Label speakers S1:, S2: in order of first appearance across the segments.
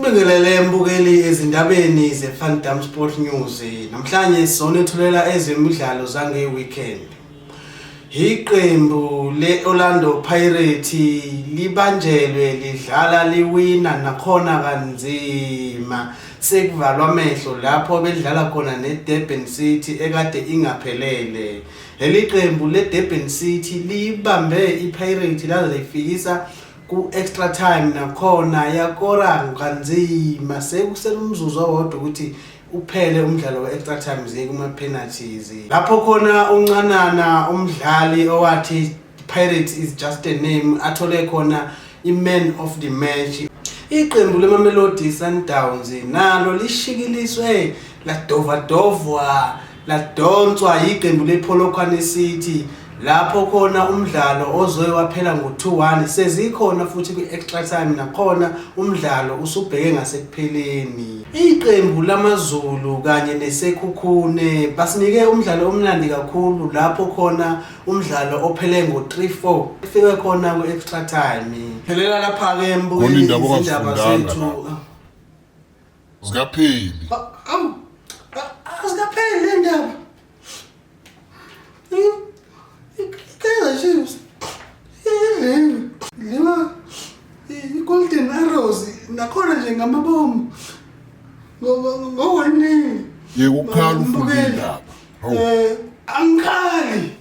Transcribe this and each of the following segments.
S1: Sibingelele mbukeli ezindabeni ze-Fandom Sport News. Namhlanje sizonethulela ezemidlalo zange weekend. Iqembu le-Orlando Pirates libanjelwe lidlala liwina nakhona kanzima. Sekuvalwa amehlo lapho bedlala khona neDurban City ekade ingaphelele. Leli qembu leDurban City libambe iPirates laze lifikisa ku extra time nakhona yakora kanzima sekusele umzuzu owodwa ukuthi uphele umdlalo we extra time ziye kuma penalties lapho khona uncanana umdlali owathi Pirates is just a name athole khona i-man of the match. Iqembu leMamelodi Sundowns nalo lishikiliswe ladovadovwa ladonswa iqembu lePolokwane City lapho khona umdlalo ozoye waphela ngo-2-1 sezikhona futhi kwi-extra time nakhona umdlalo usubheke ngasekupheleni. Iqembu lamaZulu kanye neSekhukhune basinike umdlalo omnandi kakhulu lapho khona umdlalo ophele ngo-3-4 ifike khona ku-extra time. Phelela lapha ke mbukeli izindaba zethu.
S2: Zikapheli.
S1: Azikapheli le ndaba. Golden Arrows nakhona nje ngamabomu ngowanini
S2: Yekukhala ufundela.
S1: Angikhali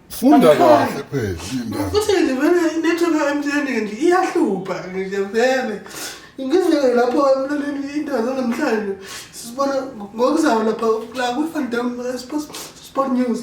S2: Funda kahle phela indaba.
S1: futhi nje vele network emtheni nje iyahlupha nje vele. Ngizwe lapho emlaleli indaba zanamhlanje sibona ngokuzayo lapha la ku Fandom Sport News.